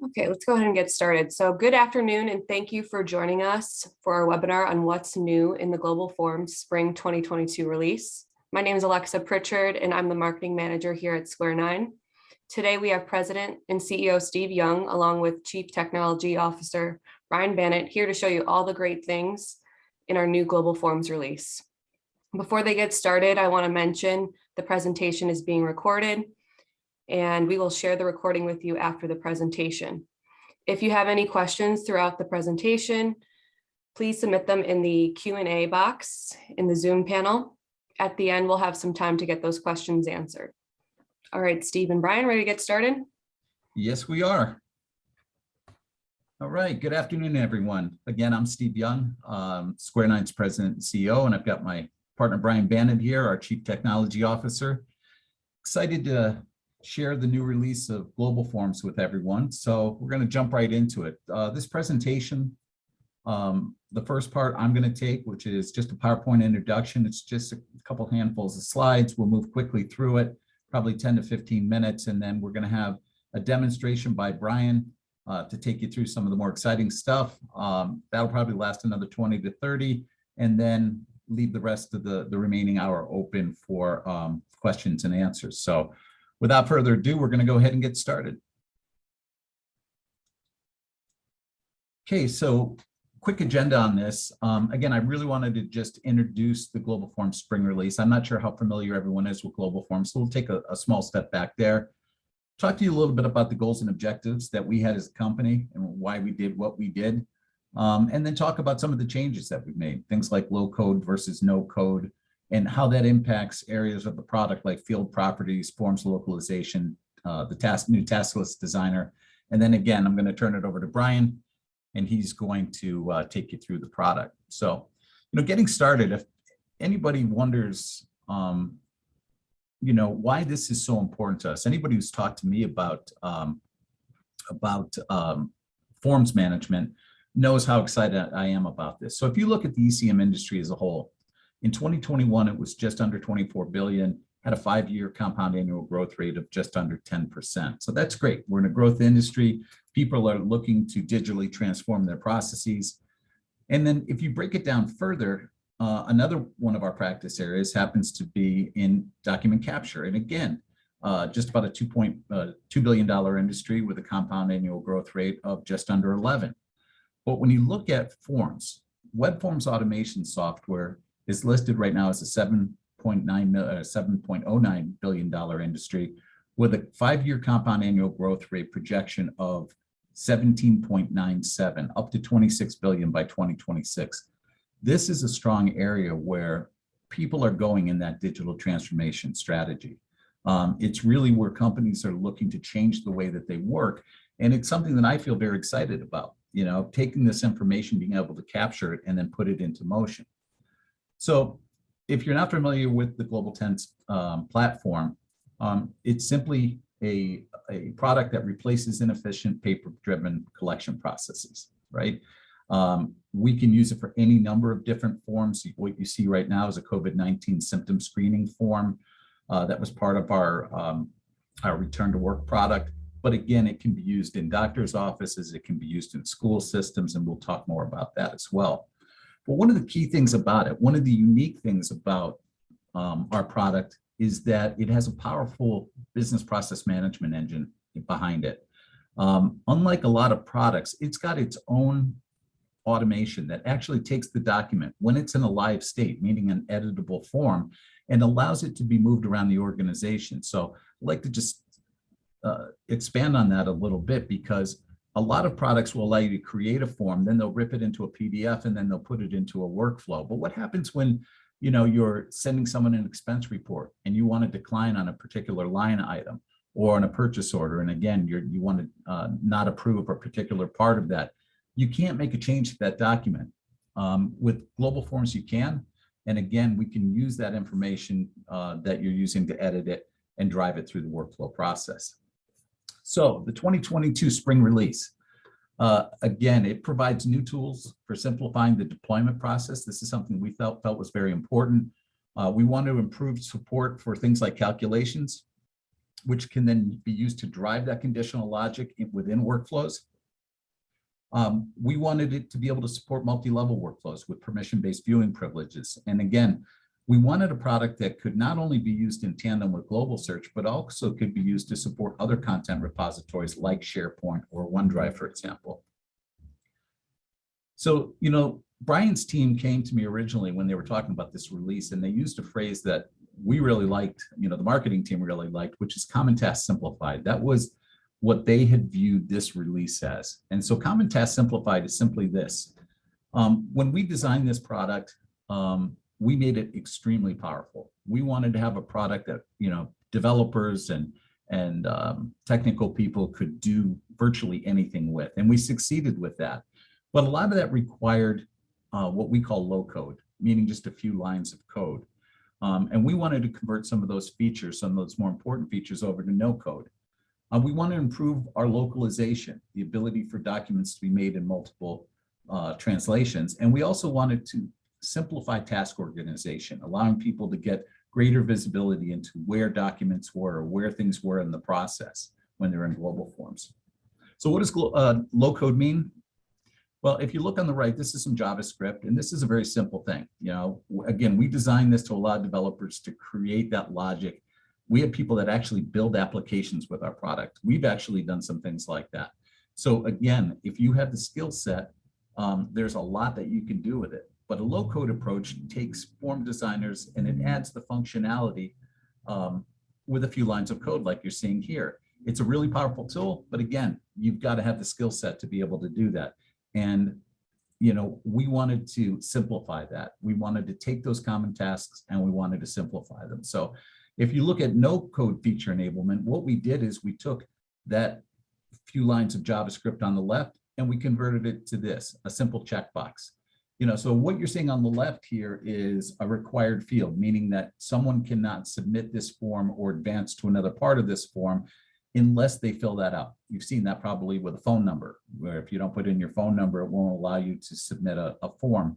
Okay, let's go ahead and get started. So good afternoon, and thank you for joining us for our webinar on what's new in the GlobalForms Spring 2022 release. My name is Alexa Pritchard, and I'm the marketing manager here at Square 9. Today, we have President and CEO Steve Young, along with Chief Technology Officer Brian Banet, here to show you all the great things in our new GlobalForms release. Before they get started, I want to mention the presentation is being recorded, and we will share the recording with you after the presentation. If you have any questions throughout the presentation, please submit them in the Q&A box in the Zoom panel. At the end, we'll have some time to get those questions answered. All right, Steve and Brian, ready to get started? Yes, we are. All right, good afternoon, everyone. Again, I'm Steve Young, Square 9's President and CEO, and I've got my partner, Brian Banet here, our Chief Technology Officer. Excited to share the new release of GlobalForms with everyone. So we're going to jump right into it. This presentation, the first part I'm going to take, which is just a PowerPoint introduction. It's just a couple handfuls of slides. We'll move quickly through it, probably 10 to 15 minutes. And then we're going to have a demonstration by Brian to take you through some of the more exciting stuff. That'll probably last another 20 to 30, and then leave the rest of the remaining hour open for questions and answers. So without further ado, we're going to go ahead and get started. Okay, so quick agenda on this. Again, I really wanted to just introduce the GlobalForms Spring release. I'm not sure how familiar everyone is with GlobalForms, so we'll take a small step back there. Talk to you a little bit about the goals and objectives that we had as a company and why we did what we did. And then talk about some of the changes that we've made, things like low code versus no code, and how that impacts areas of the product like field properties, forms localization, the new task list designer. And then again, I'm going to turn it over to Brian, and he's going to take you through the product. So, getting started, if anybody wonders, why this is so important to us, anybody who's talked to me about forms management knows how excited I am about this. So if you look at the ECM industry as a whole, in 2021, it was just under 24 billion, had a 5-year compound annual growth rate of just under 10%. So that's great. We're in a growth industry. People are looking to digitally transform their processes. And then if you break it down further, another one of our practice areas happens to be in document capture. And again, just about a $2 billion industry with a compound annual growth rate of just under 11. But when you look at forms, web forms automation software is listed right now as a $7.09 billion industry with a 5-year compound annual growth rate projection of 17.97, up to 26 billion by 2026. This is a strong area where people are going in that digital transformation strategy. It's really where companies are looking to change the way that they work. And it's something that I feel very excited about, taking this information, being able to capture it and then put it into motion. So if you're not familiar with the Global Tense platform, it's simply a product that replaces inefficient paper-driven collection processes, right? We can use it for any number of different forms. What you see right now is a COVID-19 symptom screening form that was part of our return to work product. But again, it can be used in doctors' offices, it can be used in school systems, and we'll talk more about that as well. But one of the key things about it, one of the unique things about our product is that it has a powerful business process management engine behind it. Unlike a lot of products, it's got its own automation that actually takes the document when it's in a live state, meaning an editable form, and allows it to be moved around the organization. So I'd like to just expand on that a little bit, because a lot of products will allow you to create a form, then they'll rip it into a PDF, and then they'll put it into a workflow. But what happens when you're sending someone an expense report and you want to decline on a particular line item or on a purchase order, and again, you want to not approve a particular part of that? You can't make a change to that document. With GlobalForms, you can. And again, we can use that information that you're using to edit it and drive it through the workflow process. So the 2022 spring release, again, it provides new tools for simplifying the deployment process. This is something we felt was very important. We want to improve support for things like calculations, which can then be used to drive that conditional logic within workflows. We wanted it to be able to support multi-level workflows with permission-based viewing privileges. And again, we wanted a product that could not only be used in tandem with global search, but also could be used to support other content repositories like SharePoint or OneDrive, for example. So, Brian's team came to me originally when they were talking about this release, and they used a phrase that we really liked, the marketing team really liked, which is Common Task Simplified. That was what they had viewed this release as. And so Common Task Simplified is simply this. When we designed this product, we made it extremely powerful. We wanted to have a product that, developers and technical people could do virtually anything with. And we succeeded with that. But a lot of that required what we call low code, meaning just a few lines of code. And we wanted to convert some of those features, some of those more important features, over to no code. We want to improve our localization, the ability for documents to be made in multiple translations. And we also wanted to simplify task organization, allowing people to get greater visibility into where documents were or where things were in the process when they're in GlobalForms. So what does low code mean? Well, if you look on the right, this is some JavaScript, and this is a very simple thing. Again, we designed this to allow developers to create that logic. We have people that actually build applications with our product. We've actually done some things like that. So again, if you have the skill set, there's a lot that you can do with it. But a low code approach takes form designers and it adds the functionality with a few lines of code like you're seeing here. It's a really powerful tool, but again, you've got to have the skill set to be able to do that. And we wanted to simplify that. We wanted to take those common tasks and we wanted to simplify them. So if you look at no code feature enablement, what we did is we took that few lines of JavaScript on the left and we converted it to this, a simple checkbox. So what you're seeing on the left here is a required field, meaning that someone cannot submit this form or advance to another part of this form unless they fill that out. You've seen that probably with a phone number, where if you don't put in your phone number, it won't allow you to submit a form.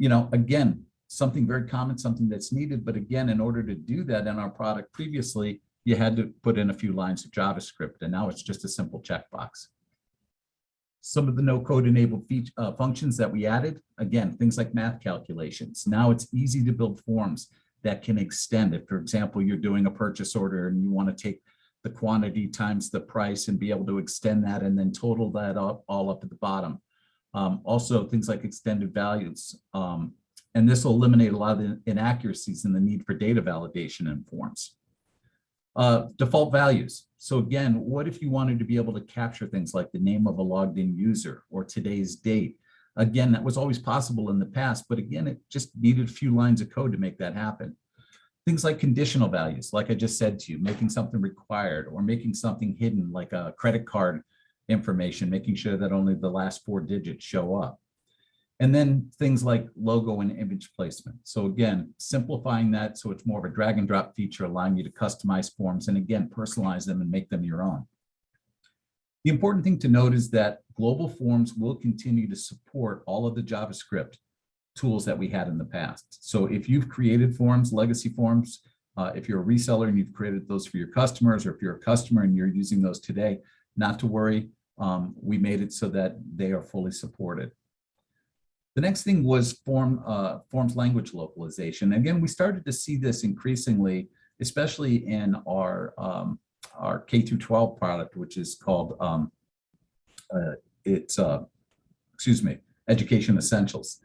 Again, something very common, something that's needed. But again, in order to do that in our product previously, you had to put in a few lines of JavaScript, and now it's just a simple checkbox. Some of the no-code enabled functions that we added, again, things like math calculations. Now it's easy to build forms that can extend it. For example, you're doing a purchase order and you want to take the quantity times the price and be able to extend that and then total that up all up at the bottom. Also, things like extended values. And this will eliminate a lot of the inaccuracies and the need for data validation in forms. Default values. So again, what if you wanted to be able to capture things like the name of a logged in user or today's date? Again, that was always possible in the past, but again, it just needed a few lines of code to make that happen. Things like conditional values, like I just said to you, making something required or making something hidden, like a credit card information, making sure that only the last 4 digits show up. And then things like logo and image placement. So again, simplifying that so it's more of a drag and drop feature, allowing you to customize forms and again, personalize them and make them your own. The important thing to note is that GlobalForms will continue to support all of the JavaScript tools that we had in the past. So if you've created forms, legacy forms, if you're a reseller and you've created those for your customers, or if you're a customer and you're using those today, not to worry, we made it so that they are fully supported. The next thing was forms language localization. Again, we started to see this increasingly, especially in our K-12 product, which is called Education Essentials.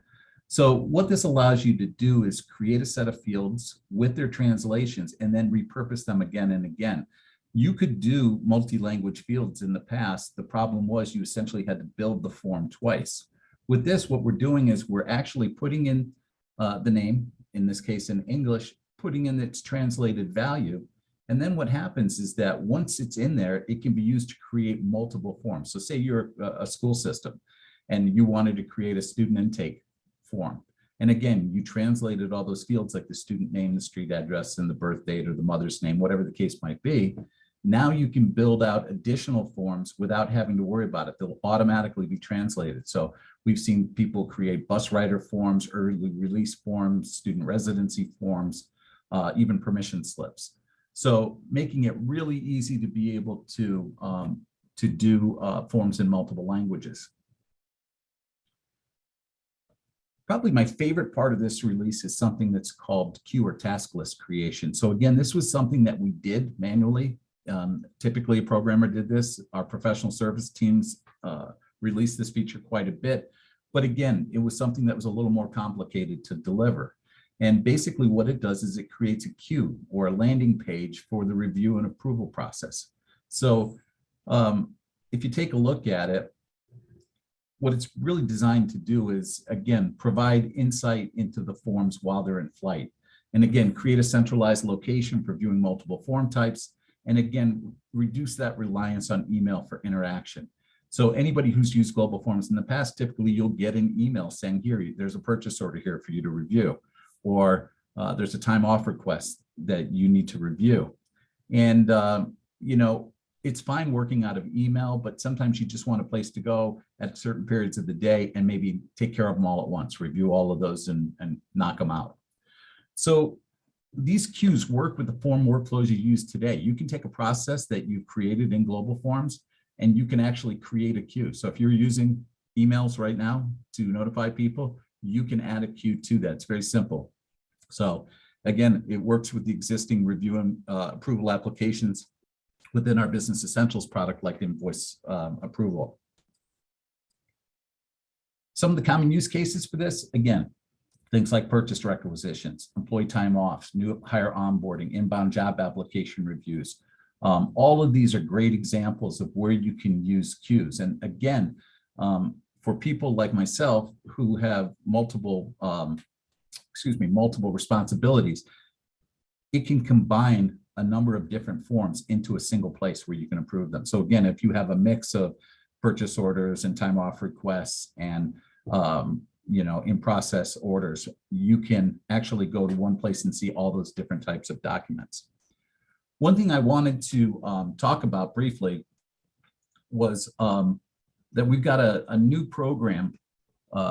So what this allows you to do is create a set of fields with their translations and then repurpose them again and again. You could do multi-language fields in the past. The problem was you essentially had to build the form twice. With this, what we're doing is we're actually putting in the name, in this case in English, putting in its translated value. And then what happens is that once it's in there, it can be used to create multiple forms. So say you're a school system and you wanted to create a student intake form. And again, you translated all those fields like the student name, the street address, and the birth date or the mother's name, whatever the case might be. Now you can build out additional forms without having to worry about it. They'll automatically be translated. So we've seen people create bus rider forms, early release forms, student residency forms, even permission slips. So making it really easy to be able to do forms in multiple languages. Probably my favorite part of this release is something that's called queue or task list creation. So again, this was something that we did manually. Typically a programmer did this. Our professional service teams released this feature quite a bit. But again, it was something that was a little more complicated to deliver. And basically what it does is it creates a queue or a landing page for the review and approval process. So if you take a look at it, what it's really designed to do is, again, provide insight into the forms while they're in flight. And again, create a centralized location for viewing multiple form types. And again, reduce that reliance on email for interaction. So anybody who's used GlobalForms in the past, typically you'll get an email saying, here, there's a purchase order here for you to review, or there's a time off request that you need to review. And, you know, it's fine working out of email, but sometimes you just want a place to go at certain periods of the day and maybe take care of them all at once, review all of those and knock them out. So these queues work with the form workflows you use today. You can take a process that you've created in GlobalForms and you can actually create a queue. So if you're using emails right now to notify people, you can add a queue to that. It's very simple. So again, it works with the existing review and approval applications within our Business Essentials product, like invoice approval. Some of the common use cases for this, again, things like purchase requisitions, employee time offs, new hire onboarding, inbound job application reviews. All of these are great examples of where you can use queues. And again, for people like myself who have multiple, multiple responsibilities, it can combine a number of different forms into a single place where you can approve them. So again, if you have a mix of purchase orders and time off requests and in process orders, you can actually go to one place and see all those different types of documents. One thing I wanted to talk about briefly was that we've got a new program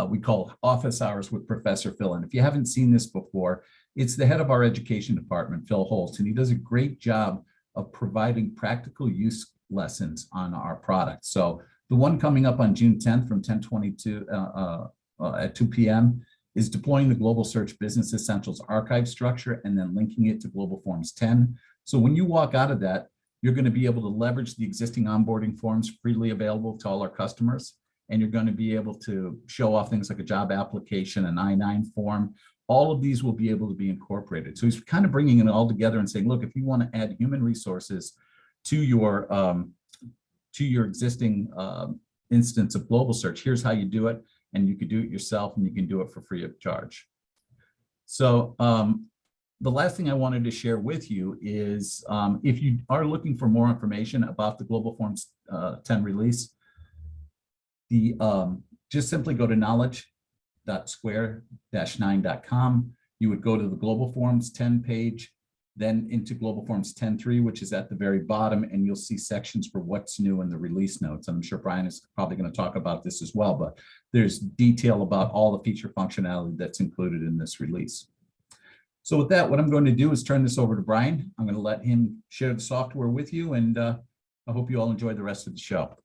we call Office Hours with Professor Phil. And if you haven't seen this before, it's the head of our education department, Phil Holtz, and he does a great job of providing practical use lessons on our product. So the one coming up on June 10th from 10:22 at 2 p.m. is deploying the Global Search Business Essentials archive structure and then linking it to GlobalForms 10. So when you walk out of that, you're going to be able to leverage the existing onboarding forms freely available to all our customers. And you're going to be able to show off things like a job application, an I-9 form. All of these will be able to be incorporated. So he's kind of bringing it all together and saying, look, if you want to add human resources to your existing instance of Global Search, here's how you do it. And you can do it yourself and you can do it for free of charge. So the last thing I wanted to share with you is if you are looking for more information about the GlobalForms 10 release, just simply go to knowledge.square-9.com. You would go to the GlobalForms 10 page, then into GlobalForms 10.3, which is at the very bottom, and you'll see sections for what's new in the release notes. I'm sure Brian is probably going to talk about this as well, but there's detail about all the feature functionality that's included in this release. So with that, what I'm going to do is turn this over to Brian. I'm going to let him share the software with you, and I hope you all enjoy the rest of the show.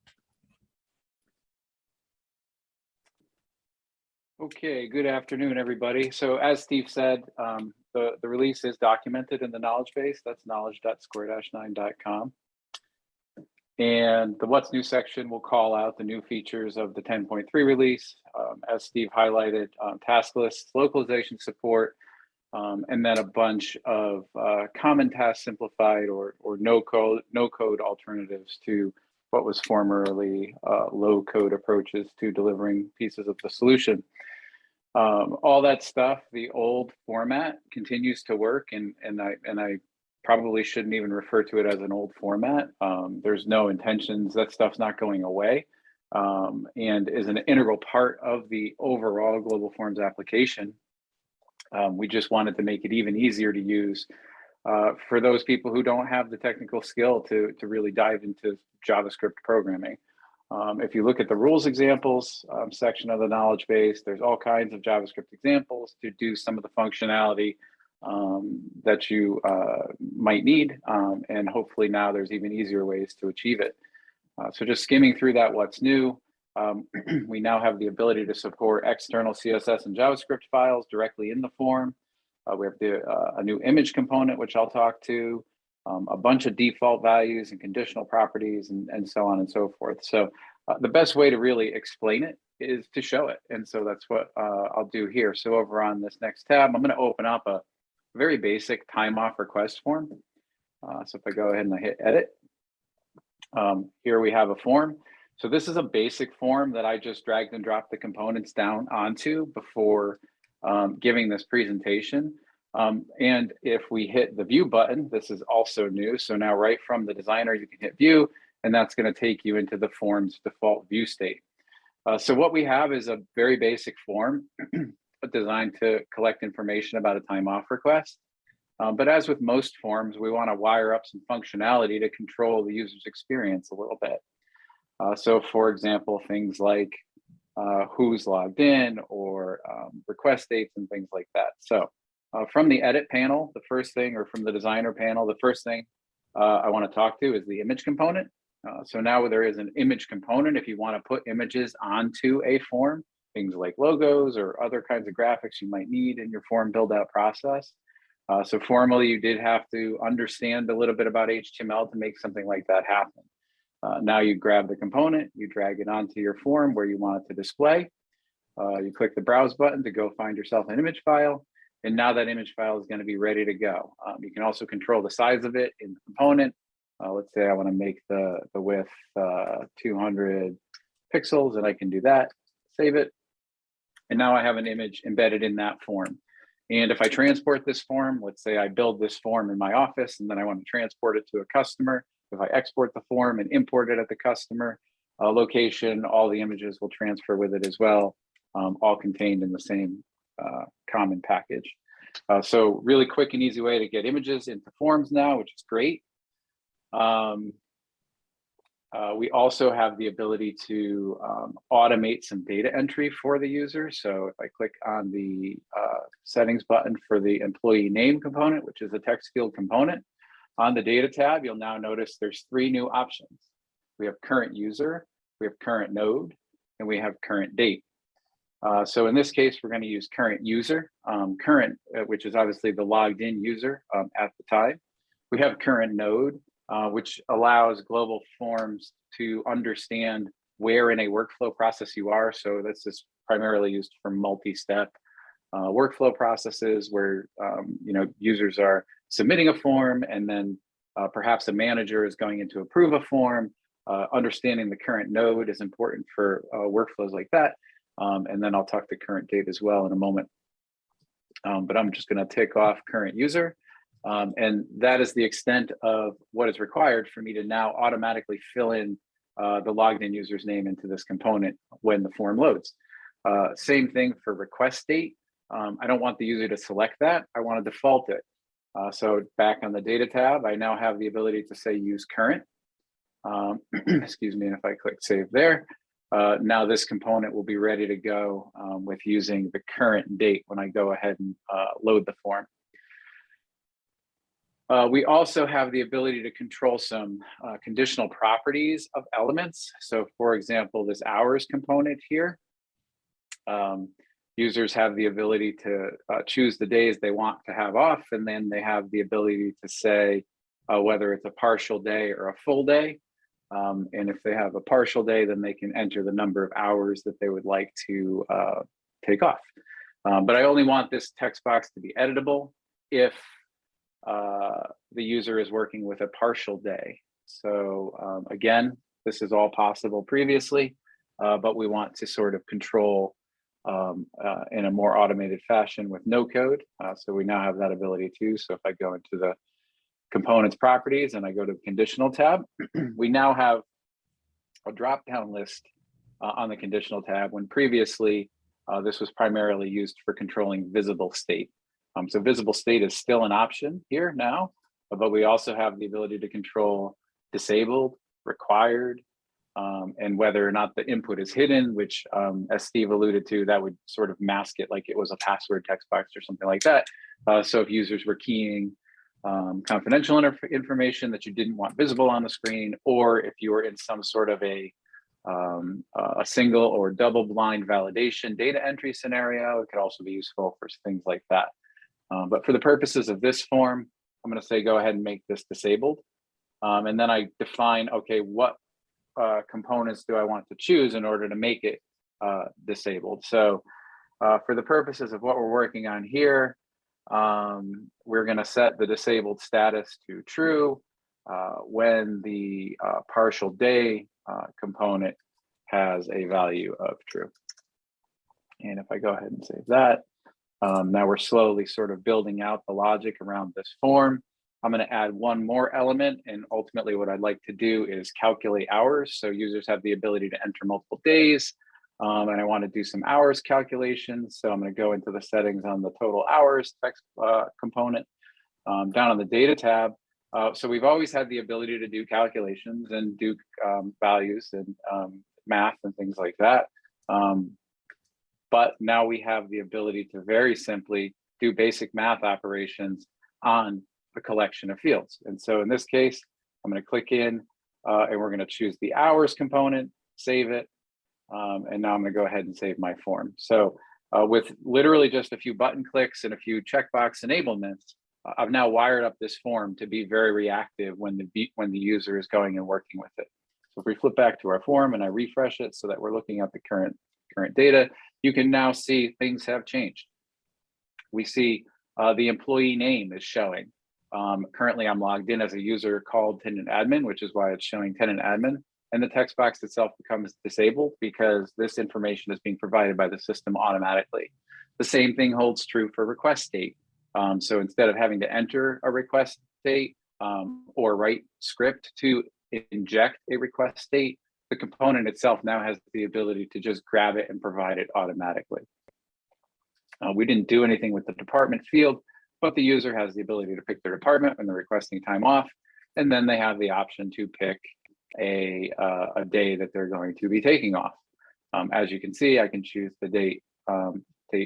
Okay, good afternoon, everybody. So as Steve said, the release is documented in the knowledge base. That's knowledge.square-9.com. And the What's New section will call out the new features of the 10.3 release. As Steve highlighted, task lists, localization support, and then a bunch of common task simplified or no code alternatives to what was formerly low code approaches to delivering pieces of the solution. All that stuff, the old format continues to work, and I probably shouldn't even refer to it as an old format. There's no intentions, that stuff's not going away, and is an integral part of the overall GlobalForms application. We just wanted to make it even easier to use for those people who don't have the technical skill to really dive into JavaScript programming. If you look at the rules examples section of the knowledge base, there's all kinds of JavaScript examples to do some of the functionality that you might need. And hopefully now there's even easier ways to achieve it. So just skimming through that, what's new, we now have the ability to support external CSS and JavaScript files directly in the form. We have a new image component, which I'll talk to, a bunch of default values and conditional properties and so on and so forth. So the best way to really explain it is to show it. And so that's what I'll do here. So over on this next tab, I'm going to open up a very basic time off request form. So if I go ahead and I hit edit, here we have a form. So this is a basic form that I just dragged and dropped the components down onto before giving this presentation. And if we hit the view button, this is also new. So now right from the designer, you can hit view, and that's going to take you into the form's default view state. So what we have is a very basic form designed to collect information about a time off request. But as with most forms, we want to wire up some functionality to control the user's experience a little bit. So for example, things like who's logged in or request dates and things like that. So from the edit panel, the first thing, or from the designer panel, the first thing I want to talk to is the image component. So now there is an image component if you want to put images onto a form, things like logos or other kinds of graphics you might need in your form build out process. So formally, you did have to understand a little bit about HTML to make something like that happen. Now you grab the component, you drag it onto your form where you want it to display. You click the browse button to go find yourself an image file. And now that image file is going to be ready to go. You can also control the size of it in the component. Let's say I want to make the width 200 pixels, and I can do that, save it. And now I have an image embedded in that form. And if I transport this form, let's say I build this form in my office, and then I want to transport it to a customer. If I export the form and import it at the customer location, all the images will transfer with it as well, all contained in the same common package. So really quick and easy way to get images into forms now, which is great. We also have the ability to automate some data entry for the user. So if I click on the settings button for the employee name component, which is a text field component, on the data tab, you'll now notice there's 3 new options. We have current user, we have current node, and we have current date. So in this case, we're going to use current user, current, which is obviously the logged in user at the time. We have current node, which allows GlobalForms to understand where in a workflow process you are. So this is primarily used for multi-step workflow processes where users are submitting a form, and then perhaps a manager is going in to approve a form. Understanding the current node is important for workflows like that. And then I'll talk to current date as well in a moment. But I'm just going to tick off current user. And that is the extent of what is required for me to now automatically fill in the logged in user's name into this component when the form loads. Same thing for request date. I don't want the user to select that. I want to default it. So back on the data tab, I now have the ability to say use current. Excuse me, and if I click save there, now this component will be ready to go with using the current date when I go ahead and load the form. We also have the ability to control some conditional properties of elements. So for example, this hours component here, users have the ability to choose the days they want to have off, and then they have the ability to say whether it's a partial day or a full day. And if they have a partial day, then they can enter the number of hours that they would like to take off. But I only want this text box to be editable if the user is working with a partial day. So again, this is all possible previously, but we want to sort of control in a more automated fashion with no code. So we now have that ability too. So if I go into the components properties and I go to the conditional tab, we now have a drop-down list on the conditional tab, when previously this was primarily used for controlling visible state. So visible state is still an option here now, but we also have the ability to control disabled, required, and whether or not the input is hidden, which as Steve alluded to, that would sort of mask it like it was a password text box or something like that. So if users were keying confidential information that you didn't want visible on the screen, or if you were in some sort of a single or double blind validation data entry scenario, it could also be useful for things like that. But for the purposes of this form, I'm going to say go ahead and make this disabled. And then I define, okay, what components do I want to choose in order to make it disabled. So for the purposes of what we're working on here, we're going to set the disabled status to true when the partial day component has a value of true. And if I go ahead and save that, now we're slowly sort of building out the logic around this form. I'm going to add one more element, and ultimately what I'd like to do is calculate hours. So users have the ability to enter multiple days, and I want to do some hours calculations. So I'm going to go into the settings on the total hours text component down on the data tab. So we've always had the ability to do calculations and do values and math and things like that. But now we have the ability to very simply do basic math operations on a collection of fields. And so in this case, I'm going to click in and we're going to choose the hours component, save it. And now I'm going to go ahead and save my form. So with literally just a few button clicks and a few checkbox enablements, I've now wired up this form to be very reactive when the user is going and working with it. So if we flip back to our form and I refresh it so that we're looking at the current data, you can now see things have changed. We see the employee name is showing. Currently, I'm logged in as a user called tenant admin, which is why it's showing tenant admin. And the text box itself becomes disabled because this information is being provided by the system automatically. The same thing holds true for request date. So instead of having to enter a request date or write script to inject a request date, the component itself now has the ability to just grab it and provide it automatically. We didn't do anything with the department field, but the user has the ability to pick their department when they're requesting time off, and then they have the option to pick a day that they're going to be taking off. As you can see, I can choose the date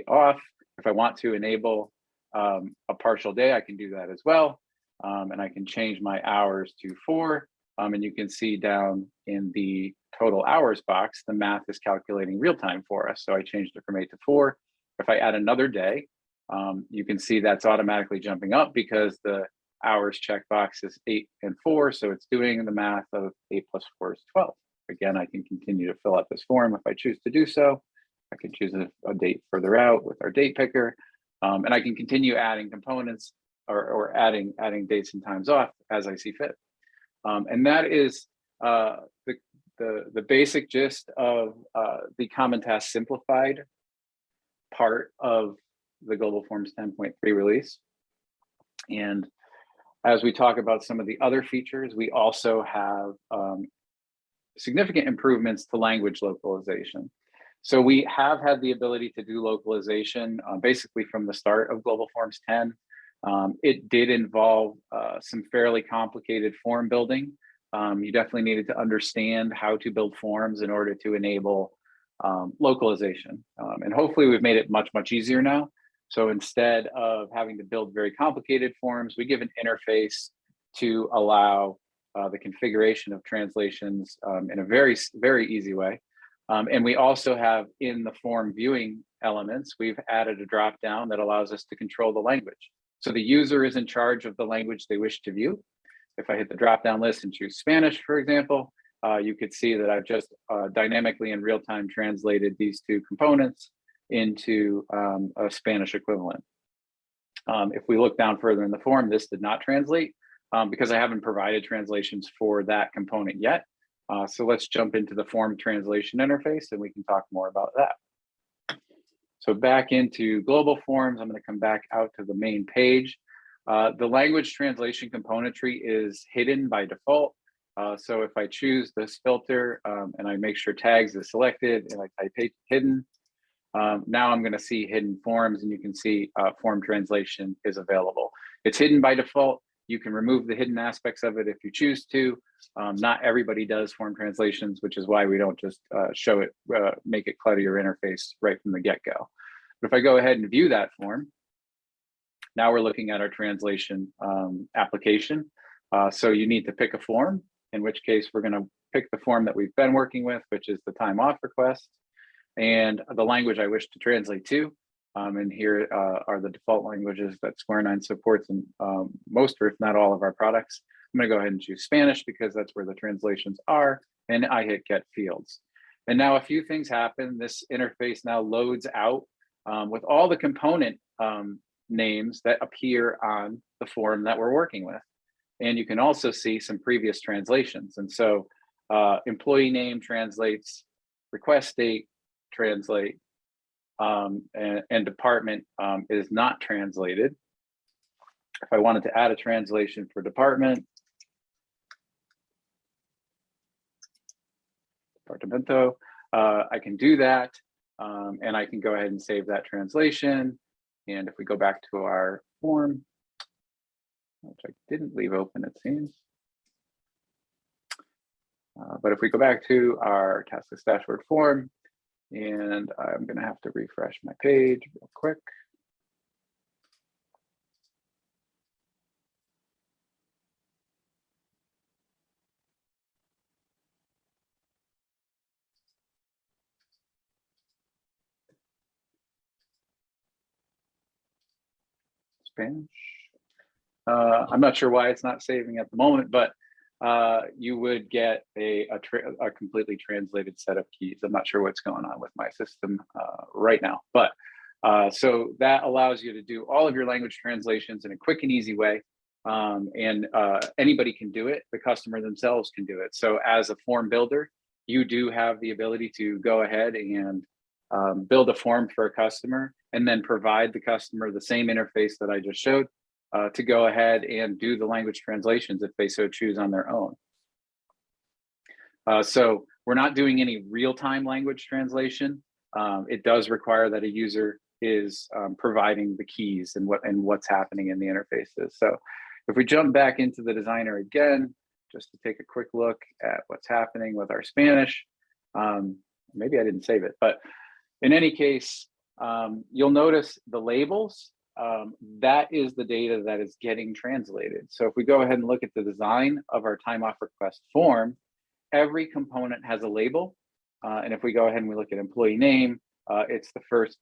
off. If I want to enable a partial day, I can do that as well. And I can change my hours to 4. And you can see down in the total hours box, the math is calculating real time for us. So I changed it from 8 to 4. If I add another day, you can see that's automatically jumping up because the hours checkbox is 8 and 4. So it's doing the math of 8 plus 4 is 12. Again, I can continue to fill out this form if I choose to do so. I can choose a date further out with our date picker. And I can continue adding components or adding dates and times off as I see fit. And that is the basic gist of the Common Task Simplified part of the GlobalForms 10.3 release. And as we talk about some of the other features, we also have significant improvements to language localization. So we have had the ability to do localization basically from the start of GlobalForms 10. It did involve some fairly complicated form building. You definitely needed to understand how to build forms in order to enable localization. And hopefully we've made it much, much easier now. So instead of having to build very complicated forms, we give an interface to allow the configuration of translations in a very, very easy way. And we also have in the form viewing elements, we've added a drop down that allows us to control the language. So the user is in charge of the language they wish to view. If I hit the drop down list and choose Spanish, for example, you could see that I've just dynamically in real time translated these two components into a Spanish equivalent. If we look down further in the form, this did not translate because I haven't provided translations for that component yet. So let's jump into the form translation interface and we can talk more about that. So back into GlobalForms, I'm going to come back out to the main page. The language translation componentry is hidden by default. So if I choose this filter and I make sure tags is selected and I type hidden, now I'm going to see hidden forms and you can see form translation is available. It's hidden by default. You can remove the hidden aspects of it if you choose to. Not everybody does form translations, which is why we don't just show it, make it clutter your interface right from the get-go. But if I go ahead and view that form, now we're looking at our translation application. So you need to pick a form, in which case we're going to pick the form that we've been working with, which is the time off request, and the language I wish to translate to. And here are the default languages that Square9 supports in most, or if not all, of our products. I'm going to go ahead and choose Spanish because that's where the translations are, and I hit Get Fields. And now a few things happen. This interface now loads out with all the component names that appear on the form that we're working with. And you can also see some previous translations. And so employee name translates, request date translate, and department is not translated. If I wanted to add a translation for department, departamento, I can do that. And I can go ahead and save that translation. And if we go back to our form, which I didn't leave open, it seems. But if we go back to our task list dashboard form, and I'm going to have to refresh my page real quick. Spanish. I'm not sure why it's not saving at the moment, but you would get a completely translated set of keys. I'm not sure what's going on with my system right now, but so that allows you to do all of your language translations in a quick and easy way. And anybody can do it. The customer themselves can do it. So as a form builder, you do have the ability to go ahead and build a form for a customer and then provide the customer the same interface that I just showed to go ahead and do the language translations if they so choose on their own. So we're not doing any real-time language translation. It does require that a user is providing the keys and what's happening in the interfaces. So if we jump back into the designer again, just to take a quick look at what's happening with our Spanish, maybe I didn't save it, but in any case, you'll notice the labels. That is the data that is getting translated. So if we go ahead and look at the design of our time off request form, every component has a label. And if we go ahead and we look at employee name, it's the first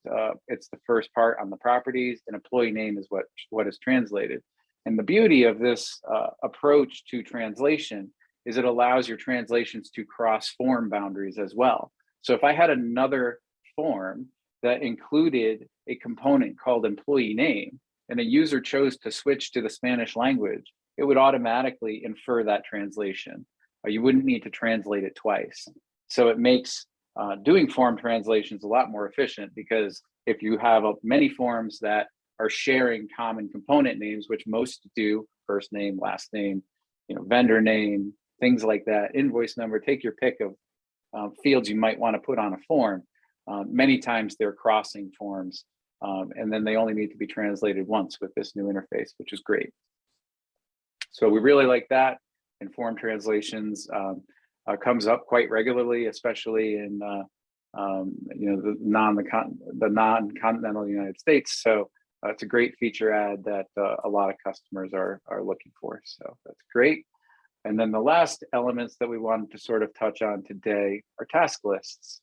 part on the properties, and employee name is what is translated. And the beauty of this approach to translation is it allows your translations to cross form boundaries as well. So if I had another form that included a component called employee name, and a user chose to switch to the Spanish language, it would automatically infer that translation. You wouldn't need to translate it twice. So it makes doing form translations a lot more efficient, because if you have many forms that are sharing common component names, which most do, first name, last name, vendor name, things like that, invoice number, take your pick of fields you might want to put on a form. Many times they're crossing forms, and then they only need to be translated once with this new interface, which is great. So we really like that, and form translations comes up quite regularly, especially in the non-continental United States. So it's a great feature add that a lot of customers are looking for. So that's great. And then the last elements that we wanted to sort of touch on today are task lists.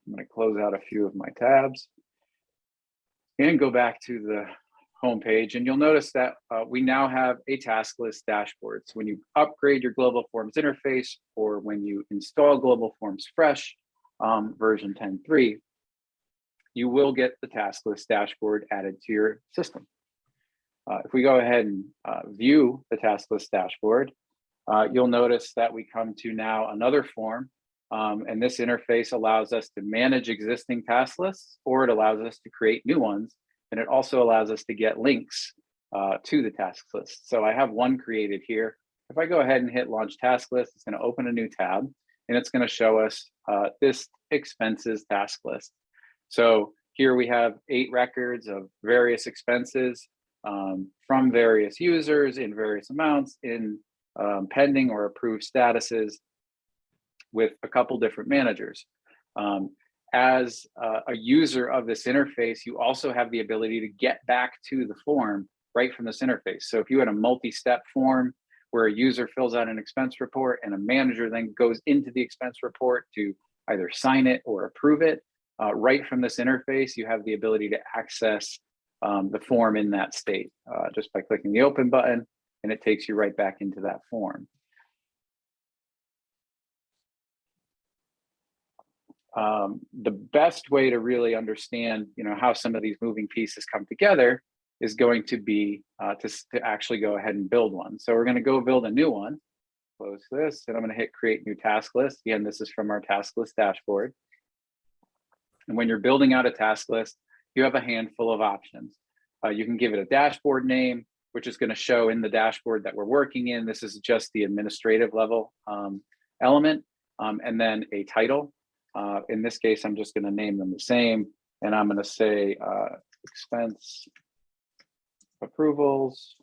I'm going to close out a few of my tabs and go back to the home page, and you'll notice that we now have a task list dashboard. So when you upgrade your GlobalForms interface, or when you install GlobalForms Fresh version 10.3, you will get the task list dashboard added to your system. If we go ahead and view the task list dashboard, you'll notice that we come to now another form. And this interface allows us to manage existing task lists, or it allows us to create new ones. And it also allows us to get links to the task list. So I have one created here. If I go ahead and hit launch task list, it's going to open a new tab, and it's going to show us this expenses task list. So here we have 8 records of various expenses. from various users in various amounts in pending or approved statuses with a couple different managers. As a user of this interface, you also have the ability to get back to the form right from this interface. So if you had a multi-step form where a user fills out an expense report and a manager then goes into the expense report to either sign it or approve it, right from this interface, you have the ability to access the form in that state just by clicking the open button, and it takes you right back into that form. The best way to really understand, how some of these moving pieces come together is going to be to actually go ahead and build one. So we're going to go build a new one. Close this, and I'm going to hit create new task list. Again, this is from our task list dashboard. And when you're building out a task list, you have a handful of options. You can give it a dashboard name, which is going to show in the dashboard that we're working in. This is just the administrative level element, and then a title. In this case, I'm just going to name them the same, and I'm going to say expense approvals.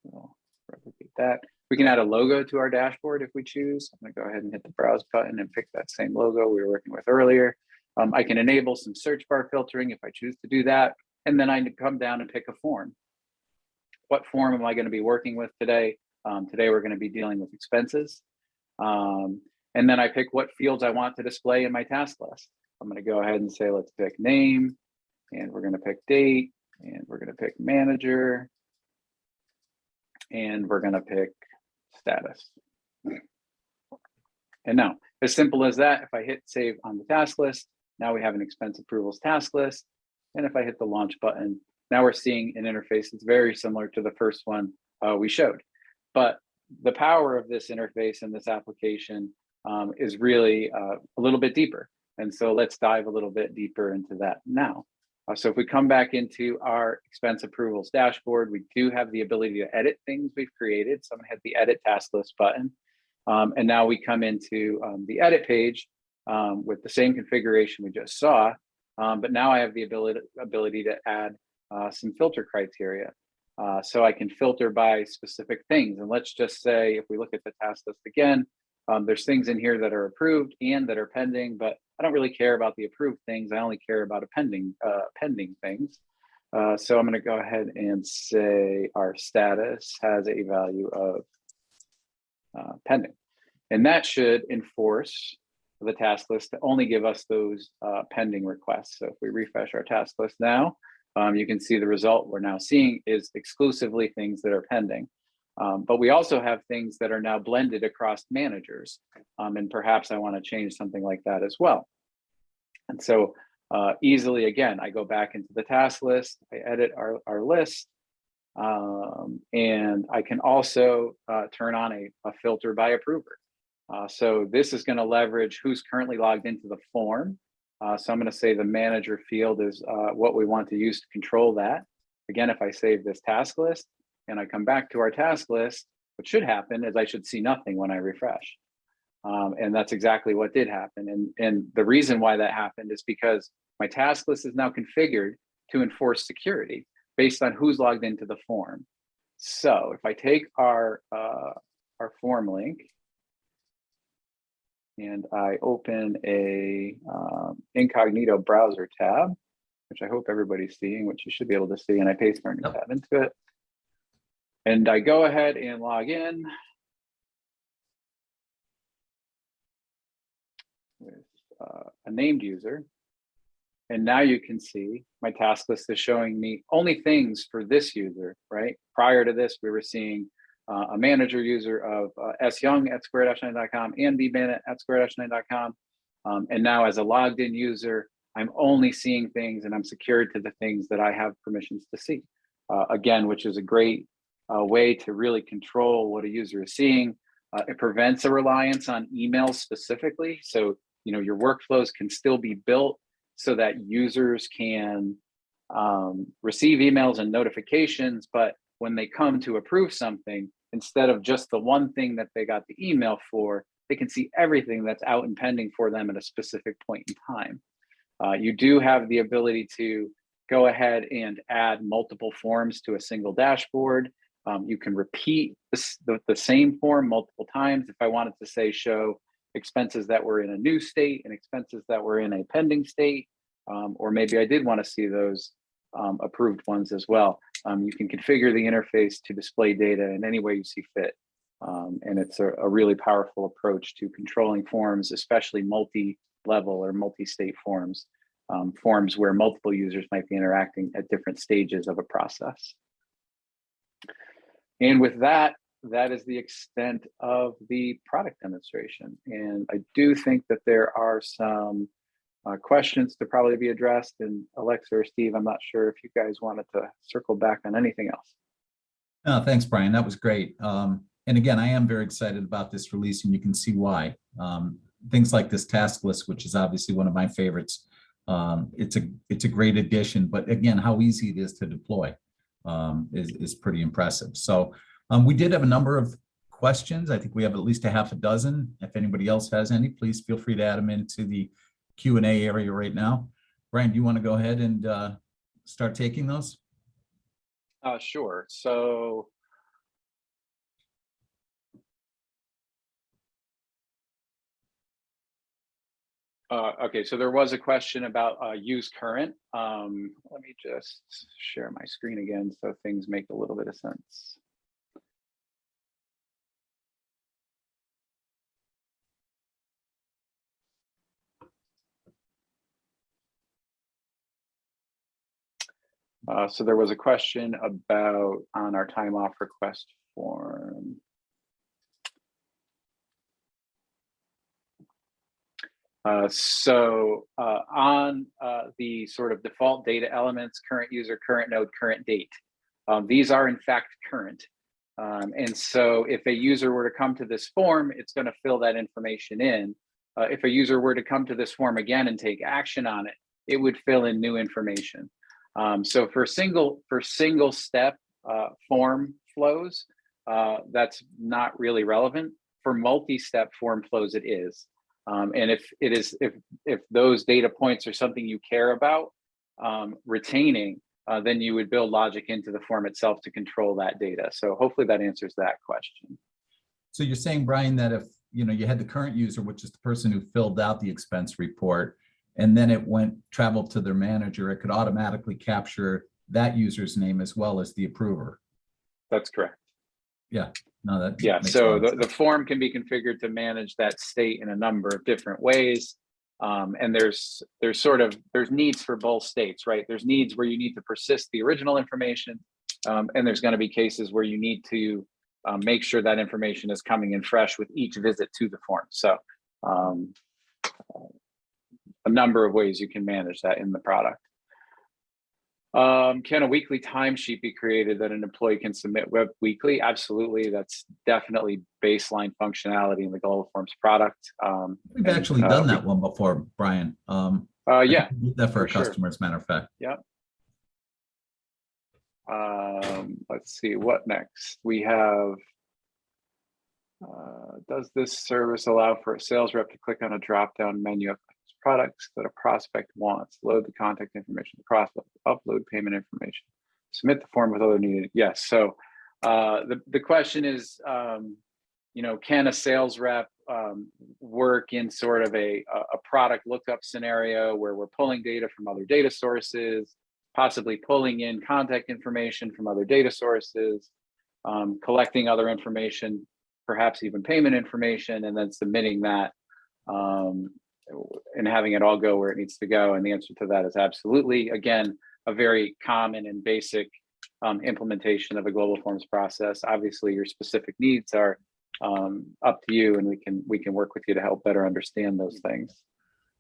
So replicate that. We can add a logo to our dashboard if we choose. I'm going to go ahead and hit the browse button and pick that same logo we were working with earlier. I can enable some search bar filtering if I choose to do that. And then I come down and pick a form. What form am I going to be working with today? Today we're going to be dealing with expenses. And then I pick what fields I want to display in my task list. I'm going to go ahead and say, let's pick name, and we're going to pick date, and we're going to pick manager, and we're going to pick status. And now, as simple as that, if I hit save on the task list, now we have an expense approvals task list. And if I hit the launch button, now we're seeing an interface that's very similar to the first one we showed. But the power of this interface and this application is really a little bit deeper. And so let's dive a little bit deeper into that now. So if we come back into our expense approvals dashboard, we do have the ability to edit things we've created. So I'm gonna hit the edit task list button. And now we come into the edit page with the same configuration we just saw. But now I have the ability to add some filter criteria. So I can filter by specific things. And let's just say, if we look at the task list again, there's things in here that are approved and that are pending, but I don't really care about the approved things. I only care about pending things. So I'm going to go ahead and say our status has a value of pending. And that should enforce the task list to only give us those pending requests. So if we refresh our task list now, you can see the result we're now seeing is exclusively things that are pending. But we also have things that are now blended across managers. And perhaps I want to change something like that as well. And so easily, again, I go back into the task list, I edit our list, and I can also turn on a filter by approver. So this is going to leverage who's currently logged into the form. So I'm going to say the manager field is what we want to use to control that. Again, if I save this task list and I come back to our task list, what should happen is I should see nothing when I refresh. And that's exactly what did happen. And the reason why that happened is because my task list is now configured to enforce security based on who's logged into the form. So if I take our form link and I open a incognito browser tab, which I hope everybody's seeing, which you should be able to see, and I paste our new tab into it. And I go ahead and log in with a named user. And now you can see my task list is showing me only things for this user, right? Prior to this, we were seeing a manager user of syoung at square-9.com and bbanet at square-9.com. And now as a logged in user, I'm only seeing things and I'm secured to the things that I have permissions to see. Again, which is a great way to really control what a user is seeing. It prevents a reliance on emails specifically. So, your workflows can still be built so that users can receive emails and notifications, but when they come to approve something, instead of just the one thing that they got the email for, they can see everything that's out and pending for them at a specific point in time. You do have the ability to go ahead and add multiple forms to a single dashboard. You can repeat the same form multiple times. If I wanted to say show expenses that were in a new state and expenses that were in a pending state, or maybe I did want to see those approved ones as well. You can configure the interface to display data in any way you see fit. And it's a really powerful approach to controlling forms, especially multi-level or multi-state forms, forms where multiple users might be interacting at different stages of a process. And with that, that is the extent of the product demonstration. And I do think that there are some questions to probably be addressed. And Alexa or Steve, I'm not sure if you guys wanted to circle back on anything else. No, thanks, Brian. That was great. And again, I am very excited about this release, and you can see why. Things like this task list, which is obviously one of my favorites. It's a great addition, but again, how easy it is to deploy is pretty impressive. So we did have a number of questions. I think we have at least a half a dozen. If anybody else has any, please feel free to add them into the Q&A area right now. Brian, do you want to go ahead and start taking those? Sure. So okay, so there was a question about use current. Let me just share my screen again so things make a little bit of sense. So there was a question about on our time off request form. On the sort of default data elements, current user, current node, current date, these are in fact current. And so if a user were to come to this form, it's going to fill that information in. If a user were to come to this form again and take action on it, it would fill in new information. So for single step form flows, that's not really relevant. For multi-step form flows, it is. And if those data points are something you care about retaining, then you would build logic into the form itself to control that data. So hopefully that answers that question. So you're saying, Brian, that if you had the current user, which is the person who filled out the expense report, and then it traveled to their manager, it could automatically capture that user's name as well as the approver. There's correct. Yeah. No, that yeah. So the form can be configured to manage that state in a number of different ways. And there's needs for both states, right? There's needs where you need to persist the original information. And there's going to be cases where you need to make sure that information is coming in fresh with each visit to the form. So a number of ways you can manage that in the product. Can a weekly timesheet be created that an employee can submit weekly? Absolutely. That's definitely baseline functionality in the GlobalForms product. We've actually done that one before, Brian. Yeah. We did that for a customer, as a matter of fact. Yep. Let's see, what next? We have, does this service allow for a sales rep to click on a drop-down menu of products that a prospect wants, load the contact information, the prospect, upload payment information, submit the form with other needed? Yes. So the question is, can a sales rep work in sort of a product lookup scenario where we're pulling data from other data sources, possibly pulling in contact information from other data sources, collecting other information, perhaps even payment information, and then submitting that and having it all go where it needs to go? And the answer to that is absolutely. Again, a very common and basic implementation of a GlobalForms process. Obviously, your specific needs are up to you, and we can work with you to help better understand those things.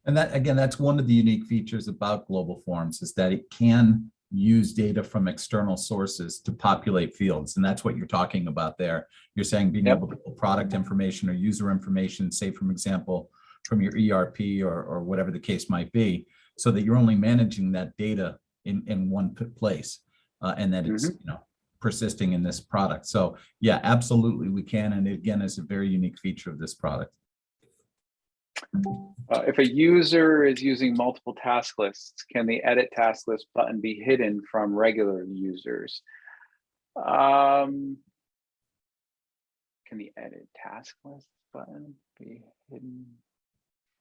And that, again, that's one of the unique features about GlobalForms, is that it can use data from external sources to populate fields. And that's what you're talking about there. You're saying being able to pull product information or user information, say, from example, from your ERP or whatever the case might be, so that you're only managing that data in one place, and that it's persisting in this product. So yeah, absolutely we can. And again, it's a very unique feature of this product. If a user is using multiple task lists, can the edit task list button be hidden from regular users? Can the edit task list button be hidden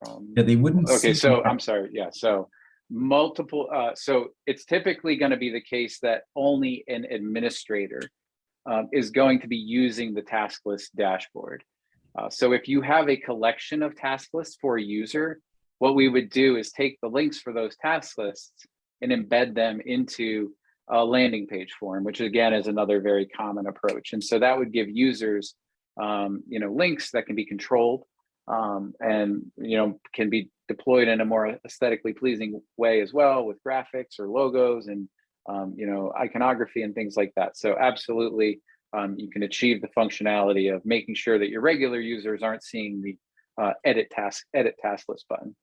from? Yeah, they wouldn't. Okay, see so the- I'm sorry. Yeah, so multiple. So it's typically going to be the case that only an administrator is going to be using the task list dashboard. So if you have a collection of task lists for a user, what we would do is take the links for those task lists and embed them into a landing page form, which again is another very common approach. And so that would give users, links that can be controlled and can be deployed in a more aesthetically pleasing way as well, with graphics or logos and iconography and things like that. So absolutely. You can achieve the functionality of making sure that your regular users aren't seeing the edit task list button.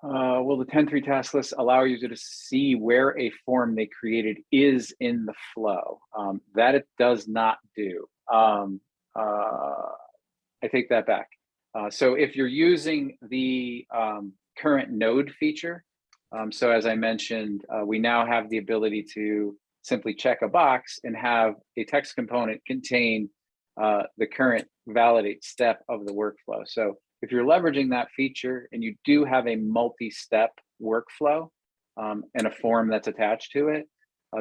Will the 10.3 task list allow a user to see where a form they created is in the flow? That it does not do. I take that back. So if you're using the current node feature, so as I mentioned, we now have the ability to simply check a box and have a text component contain the current validate step of the workflow. So if you're leveraging that feature and you do have a multi-step workflow and a form that's attached to it,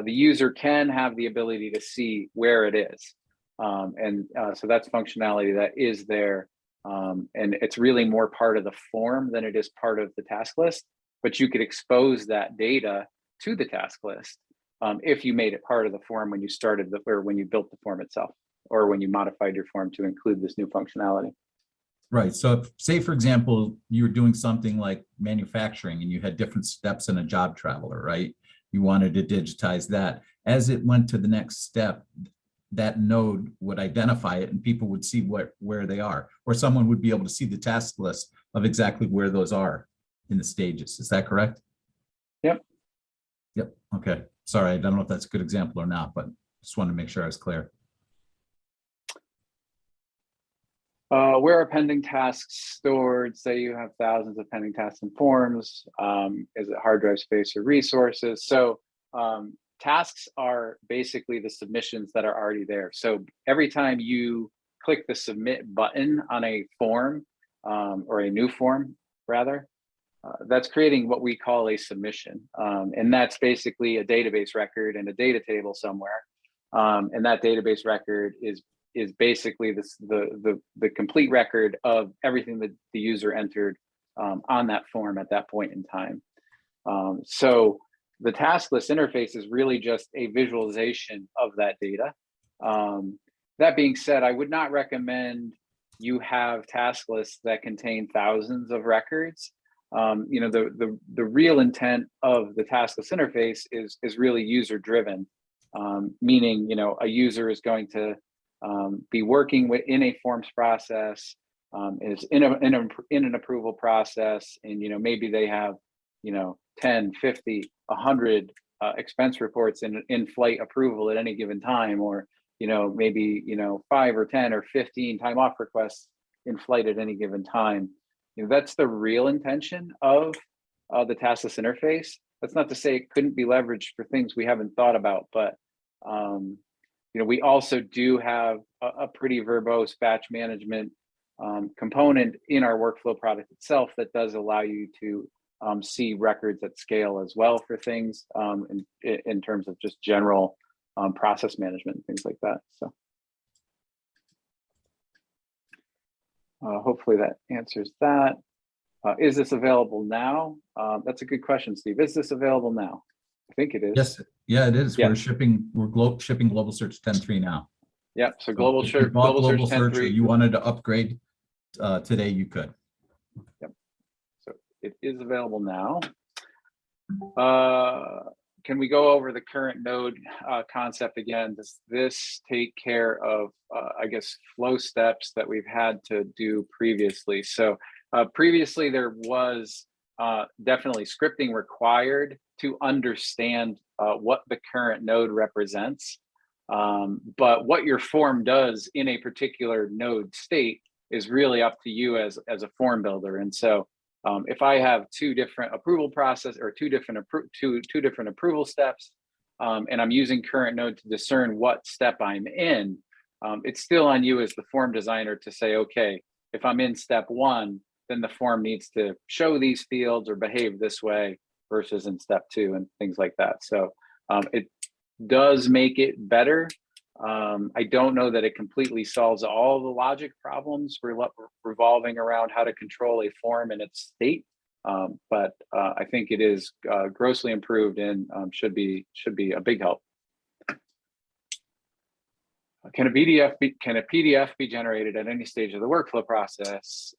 the user can have the ability to see where it is. So that's functionality that is there. And it's really more part of the form than it is part of the task list. But you could expose that data to the task list if you made it part of the form when you started or when you built the form itself, or when you modified your form to include this new functionality. Right. So if, say, for example, you were doing something like manufacturing and you had different steps in a job traveler, right? You wanted to digitize that. As it went to the next step, that node would identify it and people would see where they are, or someone would be able to see the task list of exactly where those are in the stages. Is that correct? Yep. Yep. Okay. Sorry, I don't know if that's a good example or not, but just wanted to make sure I was clear. Where are pending tasks stored? Say you have thousands of pending tasks and forms. Is it hard drive space or resources? So tasks are basically the submissions that are already there. So every time you click the submit button on a form or a new form, rather, that's creating what we call a submission. And that's basically a database record in a data table somewhere. And that database record is basically the complete record of everything that the user entered on that form at that point in time. So the task list interface is really just a visualization of that data. That being said, I would not recommend you have task lists that contain thousands of records. The real intent of the task list interface is really user driven, meaning a user is going to be working in a forms process, is in an approval process, and maybe they have 10, 50, 100 expense reports in flight approval at any given time, or maybe 5 or 10 or 15 time off requests in flight at any given time. That's the real intention of the taskless interface. That's not to say it couldn't be leveraged for things we haven't thought about, but we also do have a pretty verbose batch management component in our workflow product itself that does allow you to see records at scale as well for things in terms of just general process management and things like that. So hopefully that answers that. Is this available now? That's a good question, Steve. Is this available now? I think it is. Yes, yeah, it is. Yeah. We're shipping Global Search 10.3 now. Yep. So Global if you Search, bought Global Search Search, or 10.3. you wanted to upgrade today, you could. Yep. So it is available now. Can we go over the current node concept again? Does this take care of, I guess, flow steps that we've had to do previously? So previously there was definitely scripting required to understand what the current node represents. But what your form does in a particular node state is really up to you as a form builder. And so if I have two different approval process or two different approval steps, and I'm using current node to discern what step I'm in, it's still on you as the form designer to say, okay, if I'm in step one, then the form needs to show these fields or behave this way versus in step two and things like that. So it does make it better. I don't know that it completely solves all the logic problems revolving around how to control a form and its state, but I think it is grossly improved and should be a big help. Can a PDF be generated at any stage of the workflow process?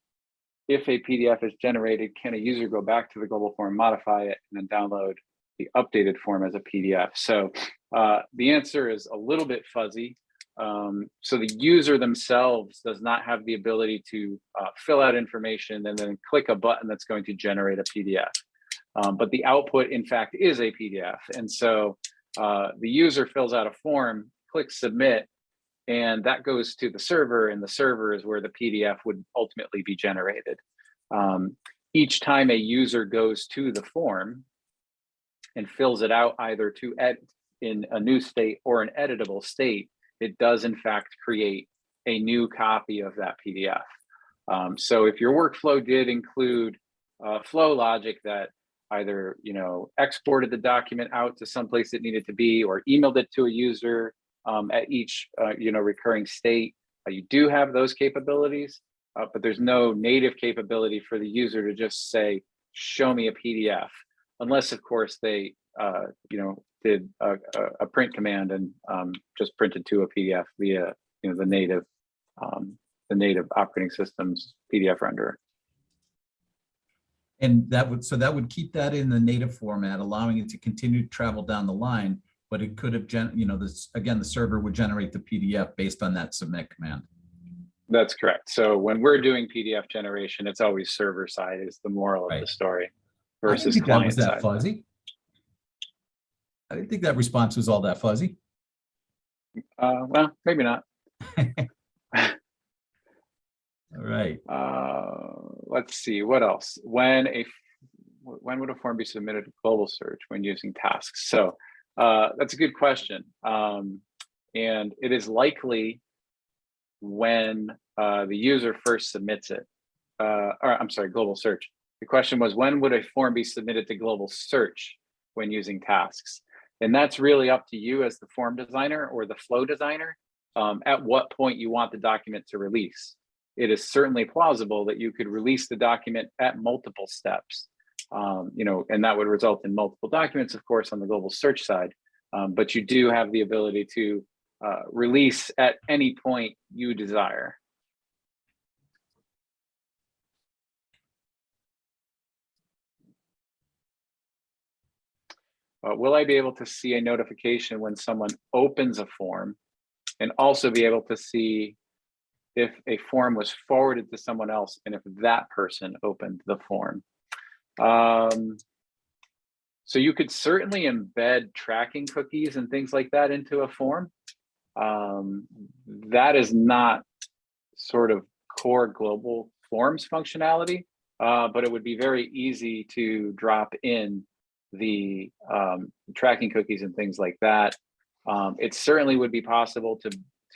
If a PDF is generated, can a user go back to the global form, modify it, and then download the updated form as a PDF? So the answer is a little bit fuzzy. So the user themselves does not have the ability to fill out information and then click a button that's going to generate a PDF. But the output, in fact, is a PDF. And so the user fills out a form, clicks submit, and that goes to the server, and the server is where the PDF would ultimately be generated. Each time a user goes to the form and fills it out either to edit in a new state or an editable state, it does in fact create a new copy of that PDF. So if your workflow did include flow logic that either exported the document out to someplace it needed to be or emailed it to a user at each recurring state, you do have those capabilities, but there's no native capability for the user to just say, show me a PDF, unless of course they did a print command and just printed to a PDF via the native operating system's PDF renderer. And that would keep that in the native format, allowing it to continue to travel down the line. But it could have, the server would generate the PDF based on that submit command. That's correct. So when we're doing PDF generation, it's always server side is the moral of the story versus client side. That fuzzy. I didn't think that response was all that fuzzy. Well, maybe not. All right. Let's see, what else? When would a form be submitted to global search when using tasks? So that's a good question. And it is likely when the user first submits it. Global search. The question was, when would a form be submitted to global search when using tasks? And that's really up to you as the form designer or the flow designer, at what point you want the document to release. It is certainly plausible that you could release the document at multiple steps, and that would result in multiple documents, of course, on the global search side. But you do have the ability to release at any point you desire. Will I be able to see a notification when someone opens a form and also be able to see if a form was forwarded to someone else and if that person opened the form? So you could certainly embed tracking cookies and things like that into a form. That is not sort of core global forms functionality, but it would be very easy to drop in the tracking cookies and things like that. It certainly would be possible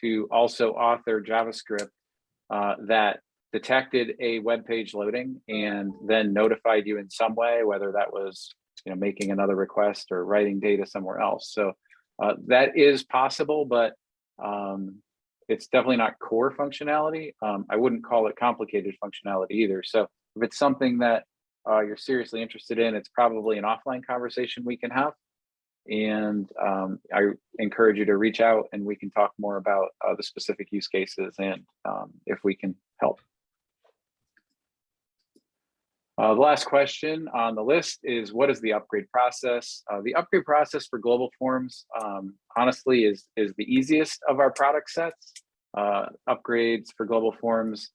to also author JavaScript that detected a web page loading and then notified you in some way, whether that was making another request or writing data somewhere else. So that is possible, but it's definitely not core functionality. I wouldn't call it complicated functionality either. So if it's something that you're seriously interested in, it's probably an offline conversation we can have. And I encourage you to reach out and we can talk more about the specific use cases and if we can help. The last question on the list is, what is the upgrade process? The upgrade process for GlobalForms, honestly, is the easiest of our product sets. Upgrades for GlobalForms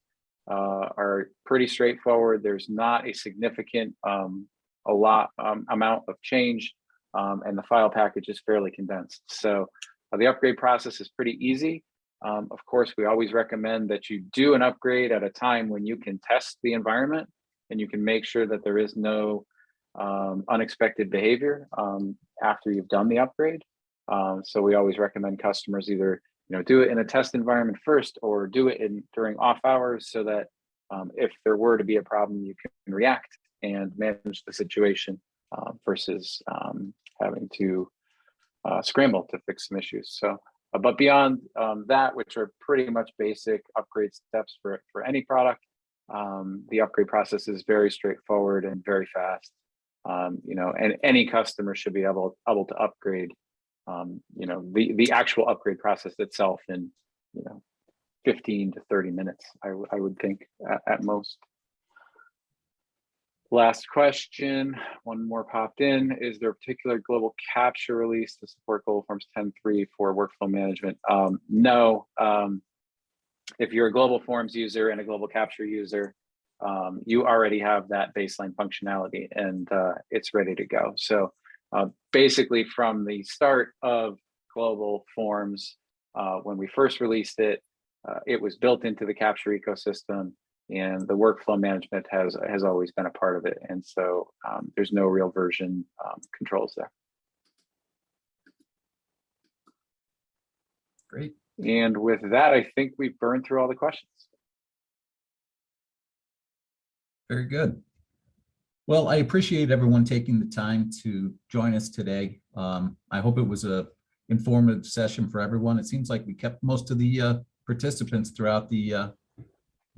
are pretty straightforward. There's not a significant amount of change, and the file package is fairly condensed. So The upgrade process is pretty easy. Of course, we always recommend that you do an upgrade at a time when you can test the environment and you can make sure that there is no unexpected behavior after you've done the upgrade. So we always recommend customers either do it in a test environment first or do it during off hours, so that if there were to be a problem, you can react and manage the situation versus having to scramble to fix some issues. So, but beyond that, which are pretty much basic upgrade steps for any product, the upgrade process is very straightforward and very fast. And any customer should be able to upgrade, the actual upgrade process itself in, 15 to 30 minutes, I would think at most. Last question, one more popped in. Is there a particular global capture release to support GlobalForms 10.3 for workflow management? No. If you're a GlobalForms user and a global capture user, you already have that baseline functionality and it's ready to go. So basically from the start of GlobalForms, when we first released it, it was built into the capture ecosystem, and the workflow management has always been a part of it. And so there's no real version controls there. Great. And with that, I think we've burned through all the questions. Very good. Well, I appreciate everyone taking the time to join us today. I hope it was a informative session for everyone. It seems like we kept most of the participants throughout the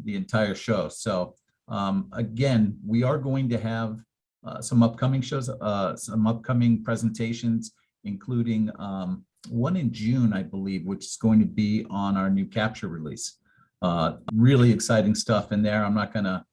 entire show. So again, we are going to have some upcoming shows, some upcoming presentations, including one in June, I believe, which is going to be on our new capture release. Really exciting stuff in there. I'm not going to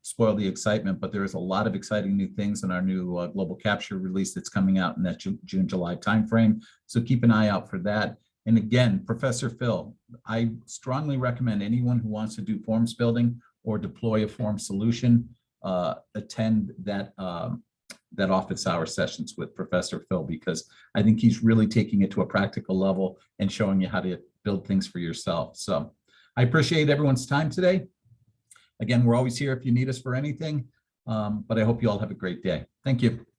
spoil the excitement, but there is a lot of exciting new things in our new global capture release that's coming out in that June-July timeframe. So keep an eye out for that. And again, Professor Phil, I strongly recommend anyone who wants to do forms building or deploy a form solution, attend that office hour sessions with Professor Phil, because I think he's really taking it to a practical level and showing you how to build things for yourself. So I appreciate everyone's time today. Again, we're always here if you need us for anything, but I hope you all have a great day. Thank you.